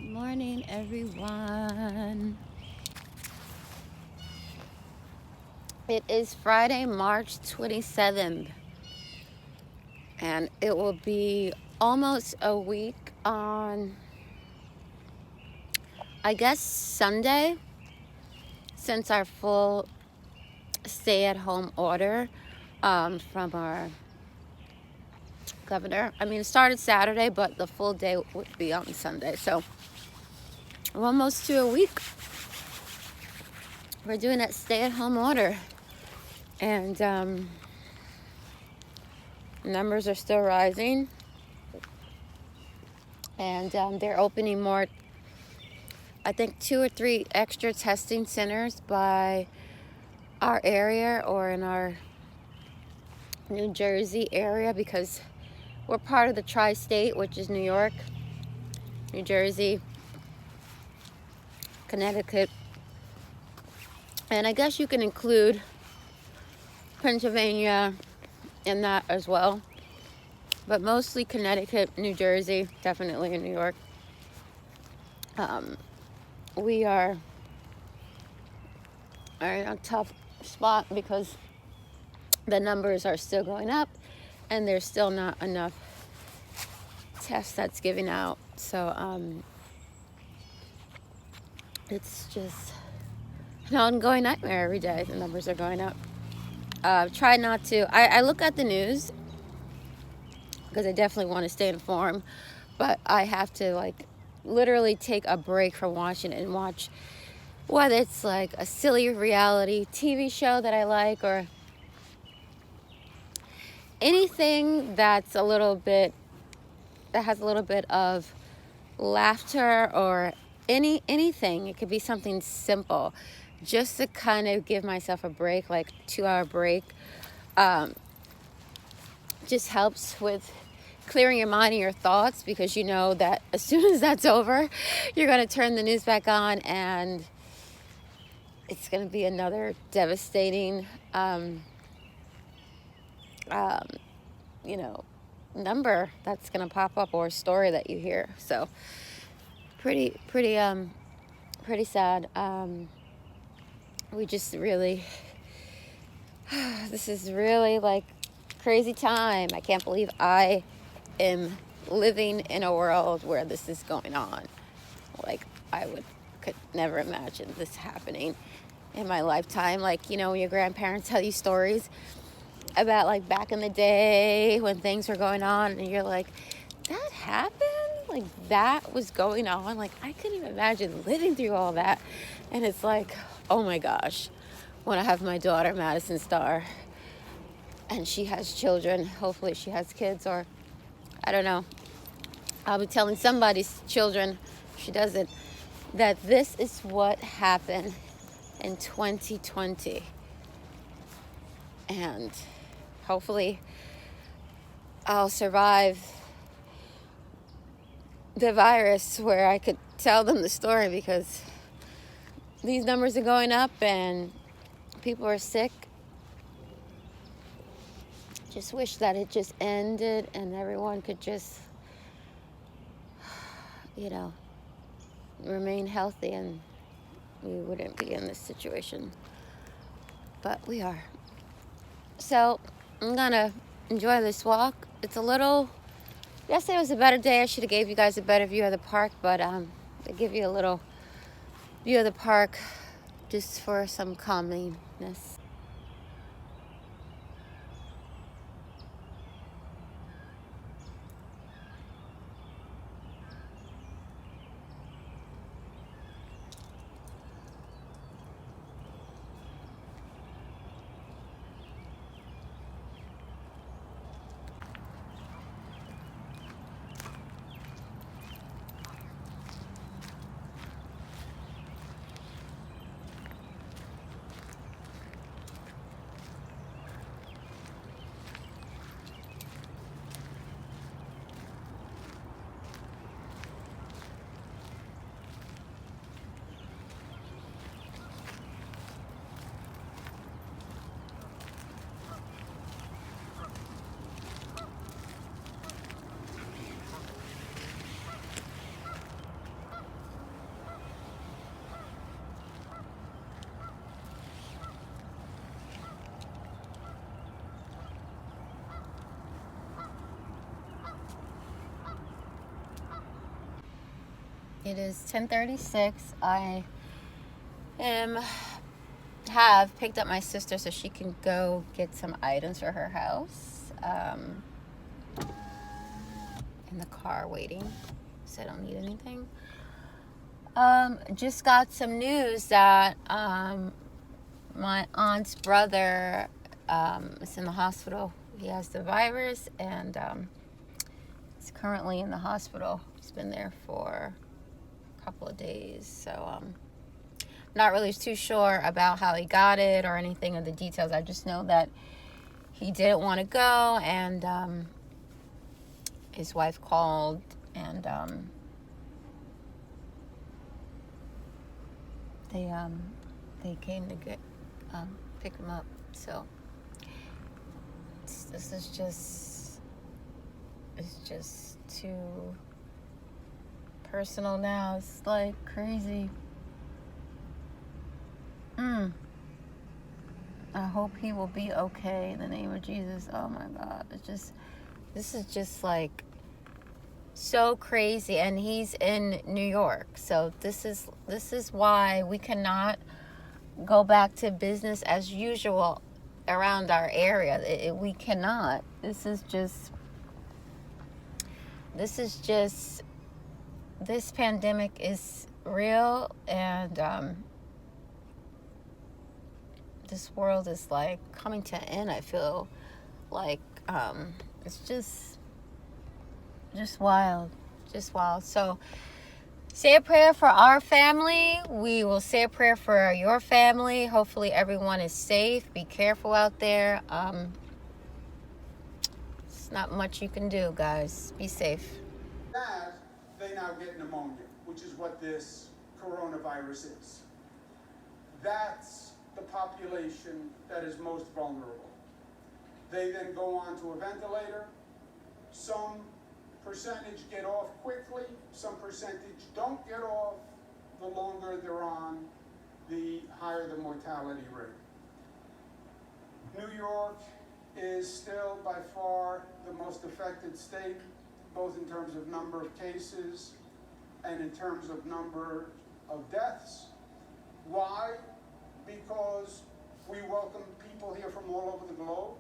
Morning, everyone. It is Friday, March 27th, and it will be almost a week on, I guess, Sunday, since our full stay-at-home order from our governor. I mean, it started Saturday, but the full day would be on Sunday. So we're almost to a week. We're doing that stay-at-home order. And numbers are still rising. And they're opening more, I think 2 or 3 extra testing centers by our area or in our New Jersey area, because we're part of the tri-state, which is New York, New Jersey, Connecticut, and I guess you can include Pennsylvania in that as well, but mostly Connecticut, New Jersey, definitely in New York. We are in a tough spot because the numbers are still going up and there's still not enough tests that's giving out. So it's just an ongoing nightmare every day. The numbers are going up. Try not to. I look at the news because I definitely want to stay informed, but I have to literally take a break from watching it and watch whether it's like a silly reality TV show that I like or anything that has a little bit of laughter or anything. It could be something simple, just to kind of give myself a break, like 2-hour break. Just helps with clearing your mind and your thoughts, because you know that as soon as that's over, you're going to turn the news back on and it's going to be another devastating number that's going to pop up, or a story that you hear. So pretty sad. We just really, this is really like crazy time. I can't believe I am living in a world where this is going on. Like, could never imagine this happening in my lifetime. Like, when your grandparents tell you stories about like back in the day when things were going on, and you're like, that happened? Like, that was going on? Like, I couldn't even imagine living through all that. And it's like, oh my gosh, when I have my daughter, Madison Starr, and she has children, hopefully she has kids, or I don't know, I'll be telling somebody's children, if she doesn't, that this is what happened in 2020. And hopefully I'll survive the virus where I could tell them the story, because these numbers are going up and people are sick. Just wish that it just ended and everyone could just, remain healthy and we wouldn't be in this situation. But we are. So I'm gonna enjoy this walk. It's a little, yesterday was a better day. I should have gave you guys a better view of the park, but I give you a little view of the park just for some calmingness. It is 10:36. I have picked up my sister so she can go get some items for her house. In the car waiting, so I don't need anything. Just got some news that my aunt's brother is in the hospital. He has the virus and he's currently in the hospital. He's been there for a couple of days, so I'm not really too sure about how he got it or anything of the details. I just know that he didn't want to go, and his wife called, and they came to get pick him up. So this is just too personal now. It's like crazy. I hope he will be okay in the name of Jesus. Oh my God. This is just like so crazy. And he's in New York. So this is why we cannot go back to business as usual around our area. We cannot. This pandemic is real, and this world is like coming to an end. I feel like it's just wild, So say a prayer for our family. We will say a prayer for your family. Hopefully everyone is safe. Be careful out there. It's not much you can do, guys. Be safe. That they now get pneumonia, which is what this coronavirus is. That's the population that is most vulnerable. They then go on to a ventilator. Some percentage get off quickly, some percentage don't get off. The longer they're on, the higher the mortality rate. New York is still by far the most affected state, both in terms of number of cases and in terms of number of deaths. Why? Because we welcome people here from all over the globe.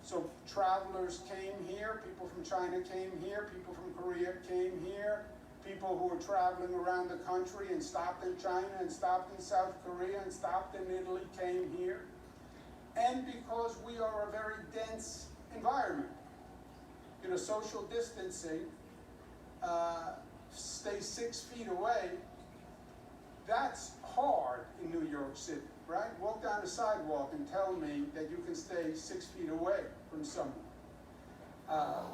So travelers came here, people from China came here, people from Korea came here, people who were traveling around the country and stopped in China and stopped in South Korea and stopped in Italy came here. And because we are a very dense environment. You know, social distancing, stay 6 feet away, that's hard in New York City, right? Walk down the sidewalk and tell me that you can stay 6 feet away from someone.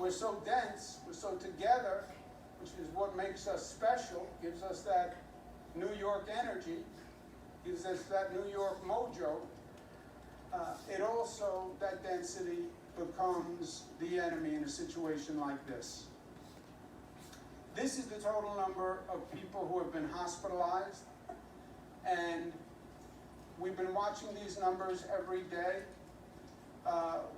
We're so dense, we're so together, which is what makes us special, gives us that New York energy, gives us that New York mojo. It also, that density becomes the enemy in a situation like this. This is the total number of people who have been hospitalized, and we've been watching these numbers every day.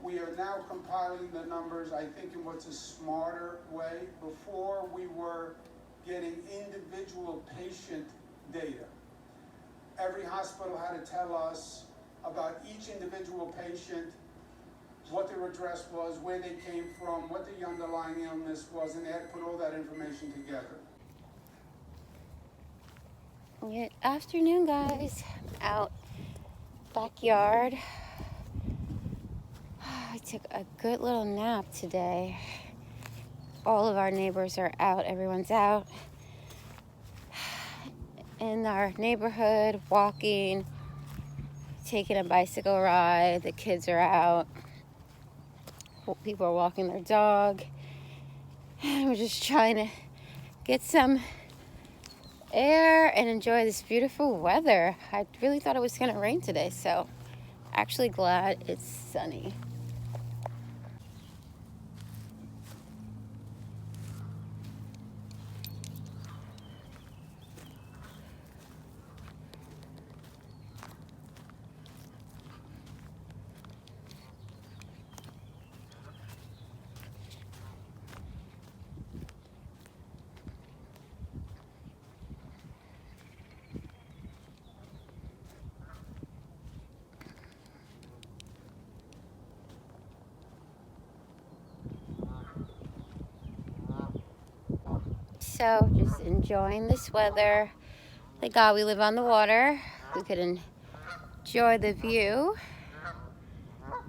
We are now compiling the numbers, I think, in what's a smarter way. Before, we were getting individual patient data. Every hospital had to tell us about each individual patient, what their address was, where they came from, what the underlying illness was, and they had to put all that information together. Good afternoon, guys. Out backyard. I took a good little nap today. All of our neighbors are out. Everyone's out in our neighborhood, walking, taking a bicycle ride. The kids are out. People are walking their dog. We're just trying to get some air and enjoy this beautiful weather. I really thought it was going to rain today, so actually glad it's sunny. So just enjoying this weather. Thank God we live on the water. We could enjoy the view.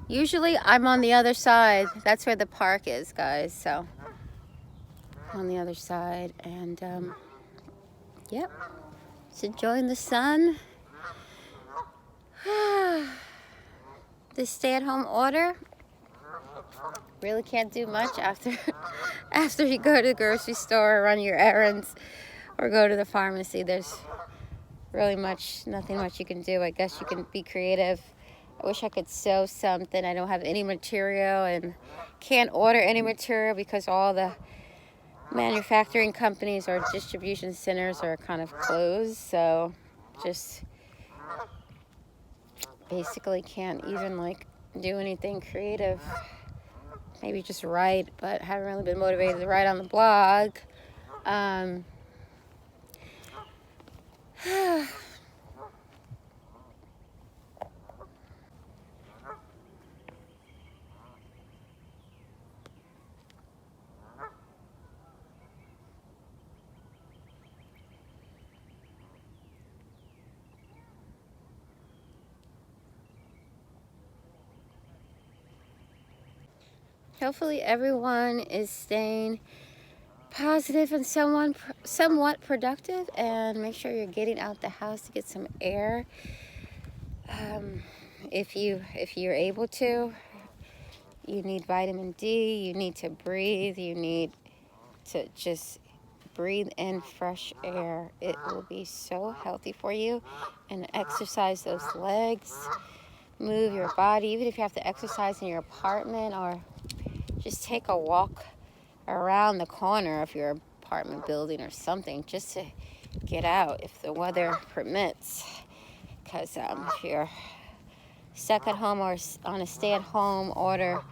Usually I'm on the other side. That's where the park is, guys. So on the other side, and yep, just enjoying the sun. This stay-at-home order, really can't do much after after you go to the grocery store, run your errands, or go to the pharmacy. There's really nothing much you can do. I guess you can be creative. I wish I could sew something. I don't have any material and can't order any material because all the manufacturing companies or distribution centers are kind of closed. So just basically can't even like do anything creative. Maybe just write, but haven't really been motivated to write on the blog. Hopefully everyone is staying positive and somewhat productive, and make sure you're getting out the house to get some air. If you're able to, you need vitamin D, you need to breathe, you need to just breathe in fresh air. It will be so healthy for you. And exercise those legs, move your body, even if you have to exercise in your apartment, or just take a walk around the corner of your apartment building or something, just to get out if the weather permits. Because if you're stuck at home or on a stay-at-home order,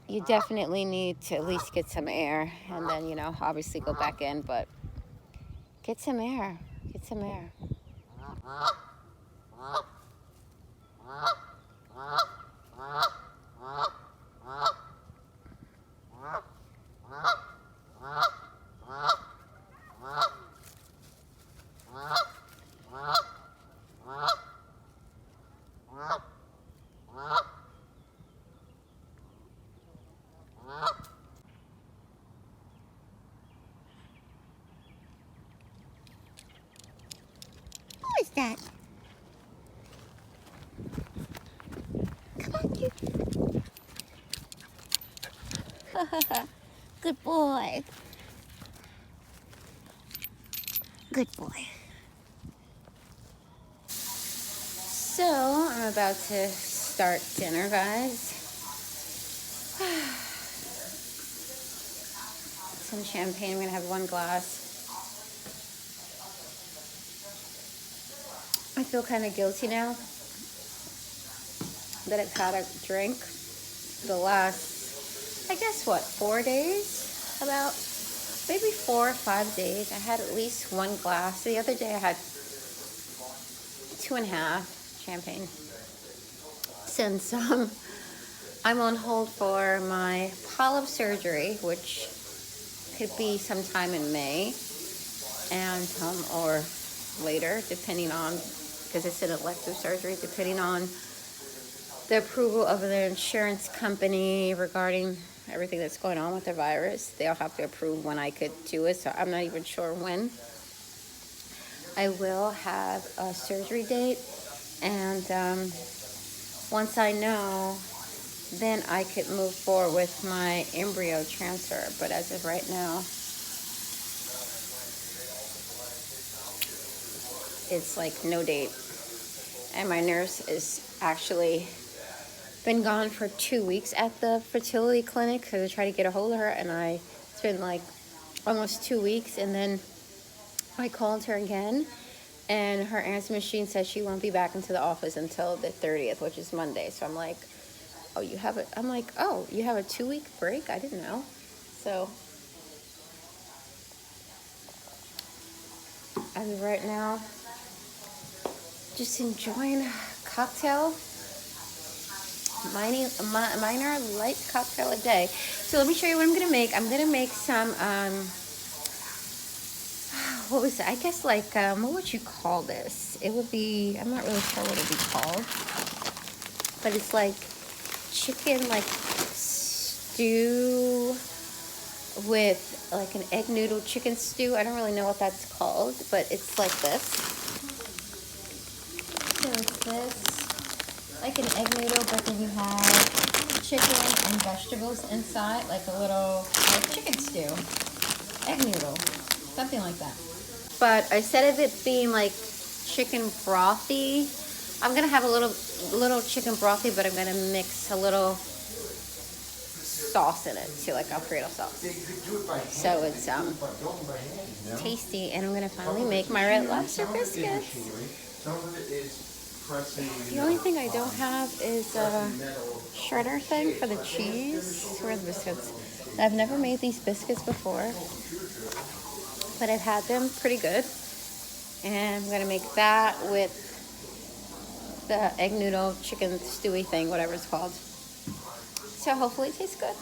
you definitely need to at least get some air, and then, you know, obviously go back in, but get some air. Get some air. Who is that? Come on, you. Good boy. Good boy. So, I'm about to start dinner, guys. Some champagne. I'm going to have one glass. I feel kind of guilty now that I've had a drink the last, I guess, 4 days? About maybe 4 or 5 days. I had at least one glass. The other day I had 2.5 champagne. Since I'm on hold for my polyp surgery, which could be sometime in May, and or later, depending on, because it's an elective surgery, depending on the approval of the insurance company regarding everything that's going on with the virus. They'll have to approve when I could do it, so I'm not even sure when. I will have a surgery date, and once I know, then I could move forward with my embryo transfer. But as of right now, it's like no date. And my nurse is actually been gone for 2 weeks at the fertility clinic because I tried to get a hold of her, and it's been like almost 2 weeks, and then I called her again, and her answer machine says she won't be back into the office until the 30th, which is Monday. So I'm like, oh, you have a 2-week break? I didn't know. So as of right now, just enjoying a cocktail. Minor light cocktail a day. So let me show you what I'm going to make. I'm going to make some what was it? I guess like, what would you call this? It would be, I'm not really sure what it would be called. But it's like chicken, like stew with like an egg noodle chicken stew. I don't really know what that's called, but it's like this. So it's this, like an egg noodle, but then you have chicken and vegetables inside, like a little like chicken stew, egg noodle, something like that. But instead of it being like chicken brothy, I'm gonna have a little chicken brothy, but I'm gonna mix a little sauce in it too, like Alfredo sauce. So it's tasty, and I'm gonna finally make my red lobster biscuits. The only thing I don't have is a shredder thing for the cheese. Where are the biscuits? I've never made these biscuits before, but I've had them pretty good. And I'm gonna make that with the egg noodle chicken stewy thing, whatever it's called. So hopefully it tastes good.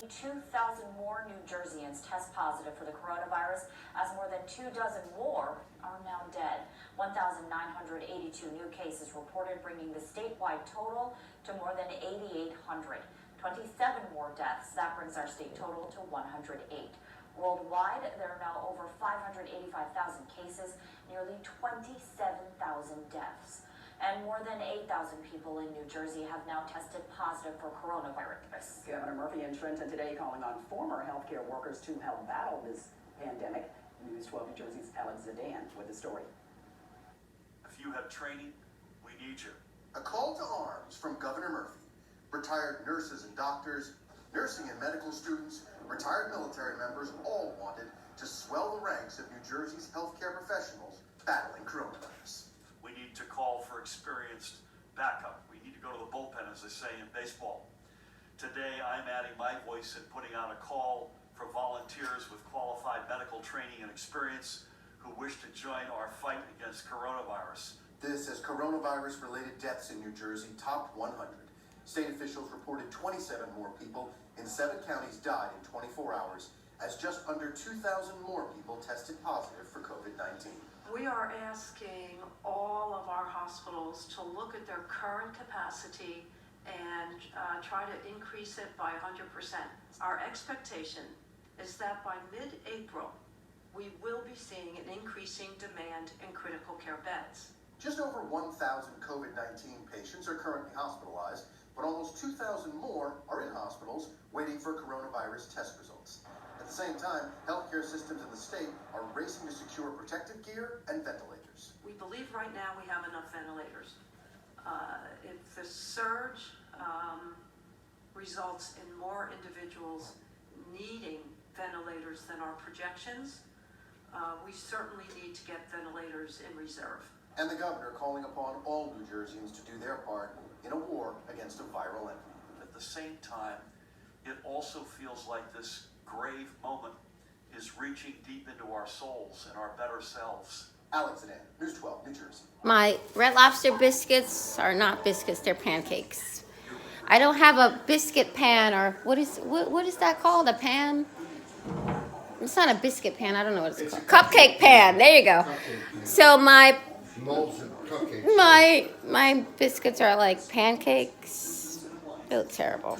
2,000 more New Jerseyans test positive for the coronavirus, as more than 24 more are now dead. 1,982 new cases reported, bringing the statewide total to more than 8,800. 27 more deaths. That brings our state total to 108. Worldwide, there are now over 585,000 cases, nearly 27,000 deaths. And more than 8,000 people in New Jersey have now tested positive for coronavirus. Governor Murphy in Trenton today calling on former healthcare workers to help battle this pandemic. News 12 New Jersey's Alex Zidane with the story. If you have training, we need you. A call to arms from Governor Murphy. Retired nurses and doctors, nursing and medical students, retired military members all wanted to swell the ranks of New Jersey's healthcare professionals battling coronavirus. We need to call for experienced backup. We need to go to the bullpen, as they say in baseball. Today, I'm adding my voice in putting out a call for volunteers with qualified medical training and experience who wish to join our fight against coronavirus. This as coronavirus-related deaths in New Jersey topped 100. State officials reported 27 more people in 7 counties died in 24 hours, as just under 2,000 more people tested positive for COVID-19. We are asking all of our hospitals to look at their current capacity and try to increase it by 100%. Our expectation is that by mid-April, we will be seeing an increasing demand in critical care beds. Just over 1,000 COVID-19 patients are currently hospitalized, but almost 2,000 more are in hospitals waiting for coronavirus test results. At the same time, healthcare systems in the state are racing to secure protective gear and ventilators. We believe right now we have enough ventilators. If the surge results in more individuals needing ventilators than our projections, we certainly need to get ventilators in reserve. And the governor calling upon all New Jerseyans to do their part in a war against a viral enemy. At the same time, it also feels like this grave moment is reaching deep into our souls and our better selves. Alex Zidane, News 12, New Jersey. My red lobster biscuits are not biscuits, they're pancakes. I don't have a biscuit pan, or what is that called? A pan? It's not a biscuit pan, I don't know what it's called. Cupcake pan, there you go. So my biscuits are like pancakes. They look terrible.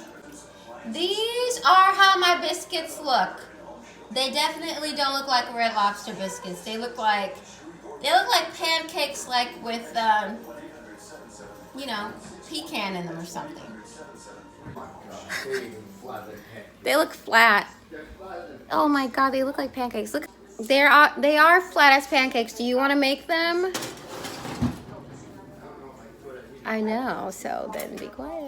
These are how my biscuits look. They definitely don't look like red lobster biscuits. They look like pancakes, like with pecan in them or something. They look flat. Oh my god, they look like pancakes. Look, they are flat as pancakes. Do you want to make them? I know, so then be quiet.